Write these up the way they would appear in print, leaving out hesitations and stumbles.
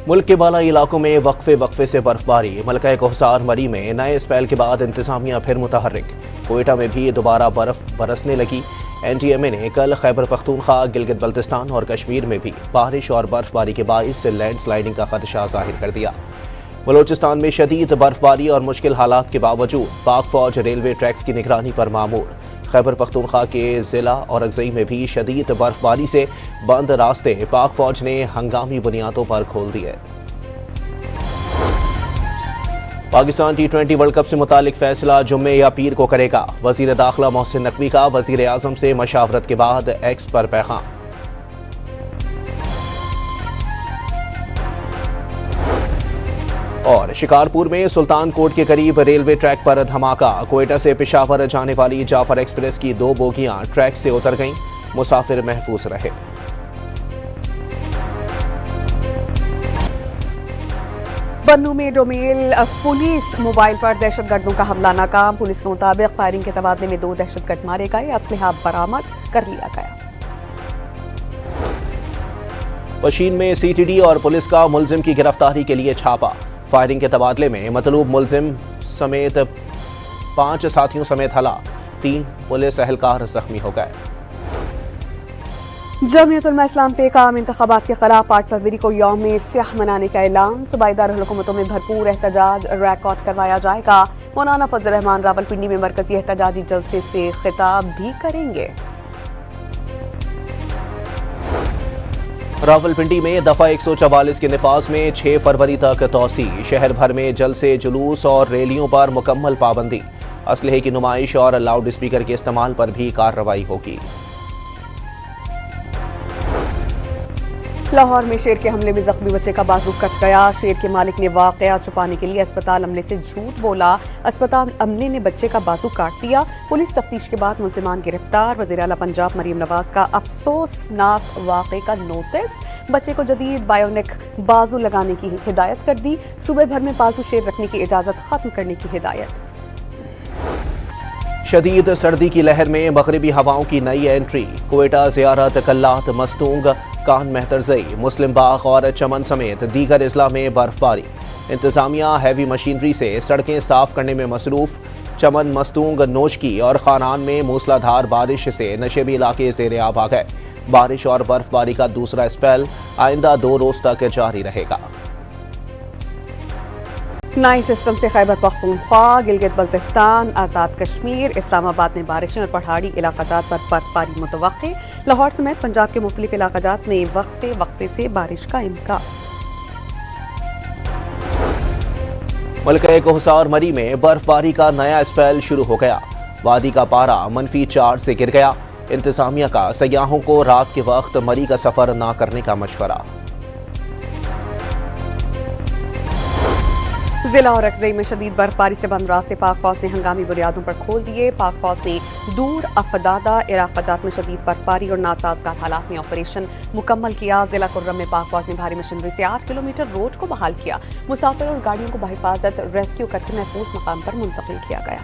मुल्क के बालाई इलाकों में वक्फे से बर्फबारी। मलका कोहसार मरी में नए स्पेल के बाद इंतजामिया फिर मुतहर्रिक। कोयटा में भी दोबारा बर्फ बरसने लगी। NTMA ने कल खैबर पख्तूनख्वा, गिलगित बल्तिस्तान और कश्मीर में भी बारिश और बर्फबारी के बाइस लैंड स्लाइडिंग का खदशा जाहिर कर दिया। बलोचिस्तान में शदीद बर्फबारी और मुश्किल हालात के बावजूद पाक फौज रेलवे ट्रैक्स की निगरानी पर मामूर। खैबर पख्तूनख्वा के ज़िला और अगज़ई में भी शदीद बर्फबारी से बंद रास्ते पाक फौज ने हंगामी बुनियादों पर खोल दिए। पाकिस्तान T20 वर्ल्ड कप से मुतालिक फैसला जुम्मे या पीर को करेगा। वज़ीर दाखिला मोहसिन नकवी का वज़ीर आज़म से मशावरत के बाद एक्स पर पैगाम। और शिकारपुर में सुल्तान कोट के करीब रेलवे ट्रैक पर धमाका। कोयटा से पेशावर जाने वाली जाफर एक्सप्रेस की 2 बोगियां ट्रैक से उतर गईं। मुसाफिर महफूज रहे। बन्नू में डोमेल पुलिस मोबाइल पर दहशतगर्दों का हमला नाकाम। पुलिस के मुताबिक फायरिंग के तबादले में 2 दहशतगर्द मारे गए। असलहा बरामद कर लिया गया। पशीन में CTD और पुलिस का मुलजिम की गिरफ्तारी के लिए छापा। फायरिंग के तबादले में मतलूब मुलजिम समेत 5 साथियों समेत हला 3 पुलिस एहलकार जख्मी हो गए। जमीयत उलमा इस्लाम पे काम इंतखाबात के खिलाफ 8 फरवरी को यौम स्याह मनाने का ऐलान। सूबाई दारुल-हुकूमतों में भरपूर एहतजाज रिकॉर्ड करवाया जाएगा। मौलाना फजल रहमान रावलपिंडी में मरकजी एहतजाजी जलसे से खिताब भी करेंगे। रावलपिंडी में दफा 144 के निफाज में 6 फरवरी तक तोसी। शहर भर में जलसे, जुलूस और रैलियों पर मुकम्मल पाबंदी। असलहे की नुमाइश और लाउड स्पीकर के इस्तेमाल पर भी कार्रवाई होगी। लाहौर में शेर के हमले में जख्मी बच्चे का बाजू कट गया। शेर के मालिक ने वाकया छुपाने के लिए अस्पताल अमले से झूठ बोला। अस्पताल अमले ने बच्चे का बाजू काट दिया। पुलिस तफ्तीश के बाद मुलजिमान गिरफ्तार। वज़ीर आला पंजाब मरीम नवाज का अफसोसनाक वाक़े का नोटिस। बच्चे को जदीद बायोनिक बाजू लगाने की हिदायत कर दी। सूबे भर में पालतू शेर रखने की इजाज़त खत्म करने की हिदायत। शदीद सर्दी की लहर में मगरिबी हवाओं की नई एंट्री। कोयटा, ज़ियारत, कल्लात, मस्तूंग, कान मेहतरजई, मुस्लिम बाग और चमन समेत दीगर अजला में बर्फबारी। इंतजामिया हैवी मशीनरी से सड़कें साफ करने में मसरूफ। चमन, मस्तूंग, नोशकी और खानान में मूसलाधार बारिश से नशेबी इलाके ज़ेर आब आ गए। बारिश और बर्फबारी का दूसरा स्पेल आइंदा 2 रोज तक जारी रहेगा। नए सिस्टम से खैबर पख्तूनख्वा, गिलगित बल्तिस्तान, आज़ाद कश्मीर, इस्लामाबाद में बारिशें और पहाड़ी इलाकाजात पर बर्फबारी मुतवक्के। लाहौर समेत पंजाब के मुख्तलिफ इलाकाजात में वक्फे से बारिश का इम्कान। मलका कोहसार मरी में बर्फबारी का नया स्पेल शुरू हो गया। वादी का पारा -4 से गिर गया। इंतजामिया का सयाहों को रात के वक्त मरी का सफर न करने का मशवरा। जिला और अगज़ई में शदीद बर्फबारी से बंद रास्ते पाक फौज ने हंगामी बुनियादों पर खोल दिए। पाक फौज ने दूर अफदादा इलाकाजात में शदीद बर्फबारी और नासाजगार हालात में ऑपरेशन मुकम्मल किया। जिला कुर्रम में पाक फौज ने भारी मशीनरी से 8 किलोमीटर रोड को बहाल किया। मुसाफिर और गाड़ियों को बहिफाजत रेस्क्यू करके महफूज मकाम पर मुंतकिल किया गया।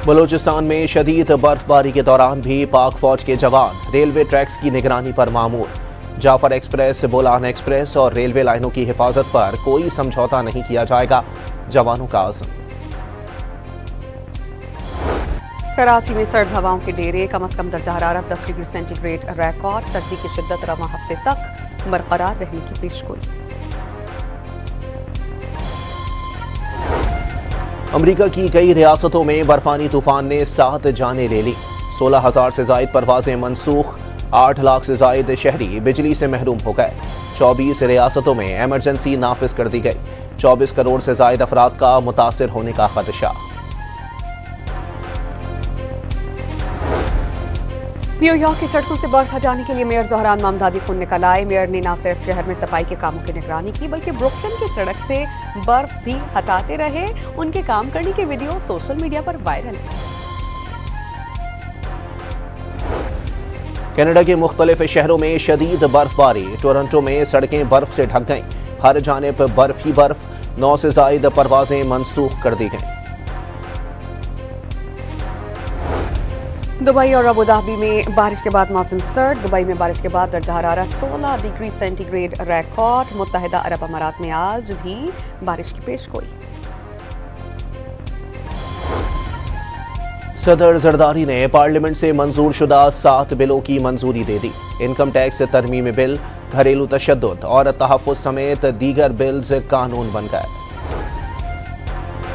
बलोचिस्तान में शदीद बर्फबारी के दौरान भी पाक फौज के जवान रेलवे ट्रैक्स की निगरानी पर मामूर। जाफर एक्सप्रेस, बोलान एक्सप्रेस और रेलवे लाइनों की हिफाजत पर कोई समझौता नहीं किया जाएगा। जवानों का आज़म। कराची में सर्द हवाओं के डेरे। कम अज कम दर्जा हरारत 10 डिग्री सेंटीग्रेड रिकॉर्ड। सर्दी की शिद्दत रवां हफ्ते तक बरकरार रहने की पेशगोई। अमरीका की कई रियासतों में बर्फानी तूफान ने 7 जानें ले ली। 16,000 से जायद परवाजें मनसूख। 8 लाख से जायद शहरी बिजली से महरूम हो गए। 24 रियासतों में एमरजेंसी नाफिज कर दी गई। 24 करोड़ से जायद अफराद का मुतासिर होने का खदशा। न्यूयॉर्क की सड़कों से बर्फ हटाने के लिए मेयर ज़हरान मामदादी खुद निकल आए। मेयर ने न सिर्फ शहर में सफाई के कामों की निगरानी की बल्कि ब्रुकलिन की सड़क से बर्फ भी हटाते रहे। उनके काम करने की वीडियो सोशल मीडिया पर वायरल। कनाडा के मुख्तलिफ शहरों में शदीद बर्फबारी। टोरंटो में सड़कें बर्फ से ढक गईं। हर जानिब बर्फ ही बर्फ। 9 से जायद परवाजें मनसूख कर दी गईं। दुबई और अबू धाबी में बारिश के बाद मौसम सर्द। दुबई में बारिश के बाद दर्जा हरारत 16 डिग्री सेंटीग्रेड रिकॉर्ड। मुत्तहिदा अरब अमारात में आज भी बारिश की पेशगोई। सदर जरदारी ने पार्लियामेंट से मंजूर शुदा 7 बिलों की मंजूरी दे दी। इनकम टैक्स तरमीमी बिल, घरेलू तशद्दुद और तहफ़्फ़ुज़ समेत दीगर बिल्स कानून बन गए।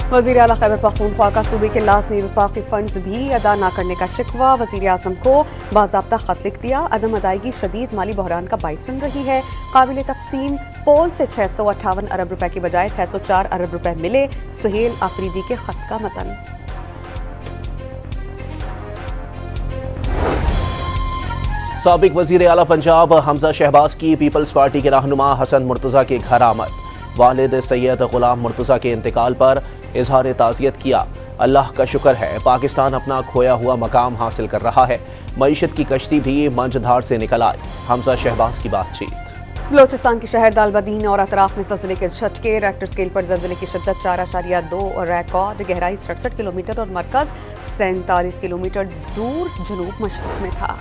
वज़ीर आला खैबर पख्तूनख्वा का सूबे के लाज़मी वफाकी फंड्स भी अदा न करने का शिकवा। वज़ीर आज़म को बाज़ाब्ता खत लिख दिया। अदम अदायगी शदीद माली बहरान का बाइस बन रही है। काबिल तक़सीम पोल से 658 अरब रुपए की बजाय 604 अरब रुपए मिले। सुहेल आफरीदी के खत का मतन। साबिक वज़ीर आला पंजाब हमजा शहबाज की पीपल्स पार्टी के रहनुमा हसन मुर्तज़ा के घर आमद। वालिद सैयद गुलाम मुर्तज़ा के इंतकाल पर इजहार ताज़ियत किया। अल्लाह का शुक्र है पाकिस्तान अपना खोया हुआ मकाम हासिल कर रहा है। मईशत की कश्ती भी मंझधार से निकल आई। हमजा शहबाज की बातचीत। बलोचिस्तान के शहर दालबदीन और अतराफ में ज़लज़ले के झटके। रेक्टर स्केल पर ज़लज़ले की शिद्दत 4.2 रिकॉर्ड। गहराई 67 किलोमीटर और मरकज़ 47 किलोमीटर दूर जनूब मशरक़ में था।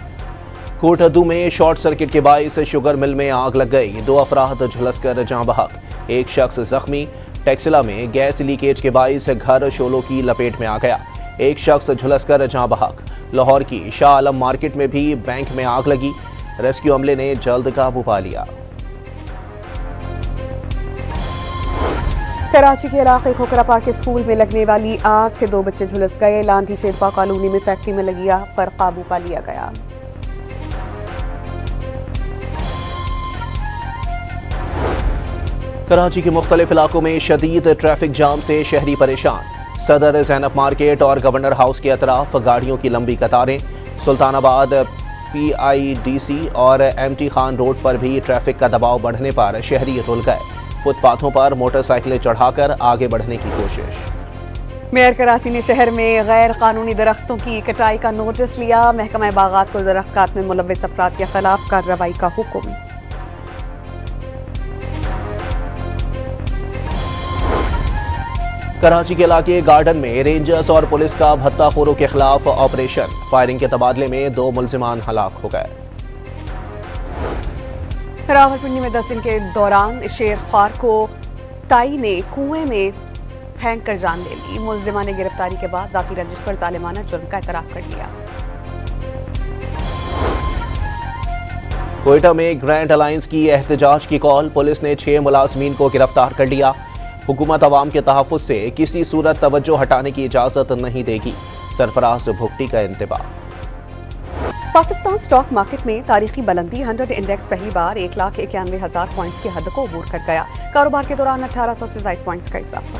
कोटद्दू में शॉर्ट सर्किट के बाइस शुगर मिल में आग लग गई। 2 अफराद झुलसकर जाँ बहक, एक शख्स जख्मी। टेक्सिला में गैस लीकेज के बाइस घर शोलों की लपेट में आ गया। एक शख्स झुलसकर जाँ बहक। लाहौर की शाह आलम मार्केट में भी बैंक में आग लगी। रेस्क्यू अमले ने जल्द काबू पा लिया। कराची के इलाके खोखरा पार्क के स्कूल में लगने वाली आग से 2 बच्चे झुलस गए। लांठी शेरपा कॉलोनी में फैक्ट्री में लगी आग पर काबू पा लिया गया। कराची के मुख्तलिफ इलाकों में शदीद ट्रैफिक जाम से शहरी परेशान। सदर ज़ैनब मार्केट और गवर्नर हाउस के अतराफ गाड़ियों की लंबी कतारें। सुल्तानाबाद PIDC और MT खान रोड पर भी ट्रैफिक का दबाव बढ़ने पर शहरी रुल गए। फुटपाथों पर मोटरसाइकिलें चढ़ाकर आगे बढ़ने की कोशिश। मेयर कराची ने शहर में गैर कानूनी दरख्तों की कटाई का नोटिस लिया। महकमा बागात को दरख्त काट में मुलव्विस अफराद के खिलाफ कार्रवाई का हुक्म। कराची के इलाके गार्डन में रेंजर्स और पुलिस का भत्ताखोरों के खिलाफ ऑपरेशन। फायरिंग के तबादले में 2 मुल्जिमान हलाक हो गए। रावलपिंडी में 10 दिन के दौरान शेर ख्वार को ताई ने कुएं में फेंक कर जान ले ली। मुल्जिमा ने गिरफ्तारी के बाद जाती रंजिश पर जालिमाना जुर्म का इतराफ कर लिया। कोयटा में ग्रैंड अलायंस की एहतजाज की कॉल। पुलिस ने 6 मुलाजमीन को गिरफ्तार कर लिया। हुकूमत अवाम के तहफ़्फ़ुज़ से किसी सूरत तवज्जो हटाने की इजाज़त नहीं देगी। सरफराज भुगटी का इंतबाह। पाकिस्तान स्टॉक मार्केट में तारीखी बुलंदी। 100 इंडेक्स पहली बार 1,91,000 पॉइंट्स की हद को अबूर कर गया। कारोबार के दौरान 1800 से ज़ायद पॉइंट्स का इजाफा।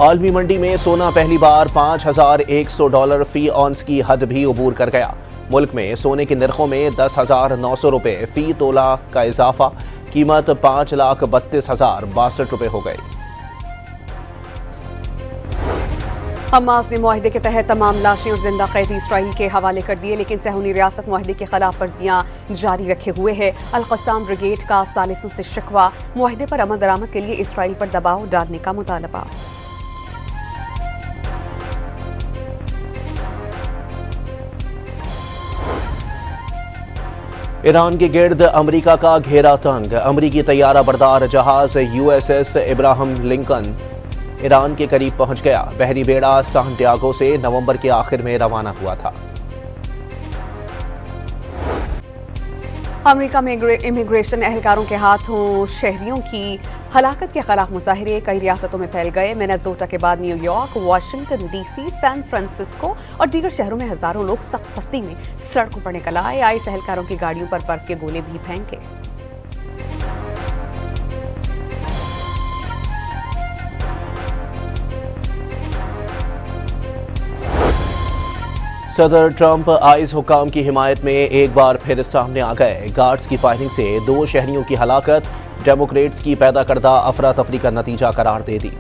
आलमी मंडी में सोना पहली बार $5,100 फी औंस की हद भी अबूर कर गया। मुल्क में सोने के नरखों में 10,900 रुपये फी तोला का इजाफा। कीमत 5,32,062 रुपये हो गई। हमास ने मुआहदे के तहत तमाम लाशें और जिंदा कैदी इसराइल के हवाले कर दिए, लेकिन सहूनी रियासत मुआहदे की खिलाफ वर्जियां जारी रखे हुए है। अल-क़स्साम ब्रिगेड का सालिसों से शिकवा। मुआहदे पर अमल दरामद के लिए इसराइल पर दबाव डालने का मुतालबा। ईरान के गिर्द अमरीका का घेरा तंग। अमरीकी तैयारा बरदार जहाज USS इब्राहिम लिंकन ईरान के करीब पहुंच गया। बहरी बेड़ा सांटियागो से नवंबर के आखिर में रवाना हुआ था। अमेरिका में इमिग्रेशन एहलकारों के हाथों शहरियों की हलाकत के खिलाफ मुजाहिरे कई रियासतों में फैल गए। मिनेसोटा के बाद New York, Washington DC, San Francisco और दीगर शहरों में हजारों लोग सख्त सख्ती में सड़कों पर निकल आए। आईएस एहलकारों की गाड़ियों पर बर्फ के गोले भी फेंके। सदर ट्रंप आइस हुकाम की हिमायत में एक बार फिर सामने आ गए। गार्ड्स की फायरिंग से 2 शहरियों की हलाकत डेमोक्रेट्स की पैदा करदा अफरा तफरी का नतीजा करार दे दी।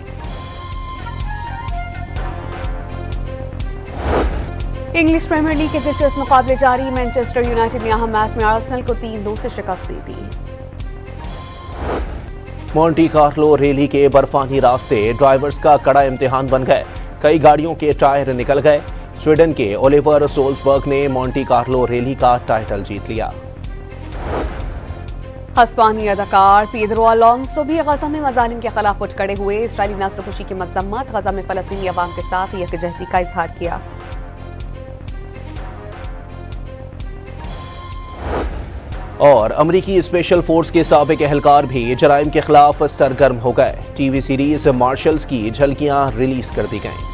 इंग्लिश प्रीमियर लीग के दिलचस्प मुकाबले जारी। मैनचेस्टर यूनाइटेड ने अहम मैच में आर्सेनल को 3-2 से शिकस्त दी थी। مونٹی کارلو ریلی کے برفانی راستے ڈرائیورز کا کڑا امتحان بن گئے، کئی گاڑیوں کے ٹائر نکل گئے۔ سویڈن کے اولیور سولزبرگ نے مونٹی کارلو ریلی کا ٹائٹل جیت لیا۔ ہسپانوی اداکار پیدرو الونسو بھی غزہ میں مظالم کے خلاف اٹھ کھڑے ہوئے، اسرائیلی نسل کشی کی مذمت، غزہ میں فلسطینی عوام کے ساتھ یکجہتی کا اظہار کیا۔ اور امریکی اسپیشل فورس کے سابق اہلکار بھی جرائم کے خلاف سرگرم ہو گئے، ٹی وی سیریز مارشلز کی جھلکیاں ریلیز کر دی گئیں۔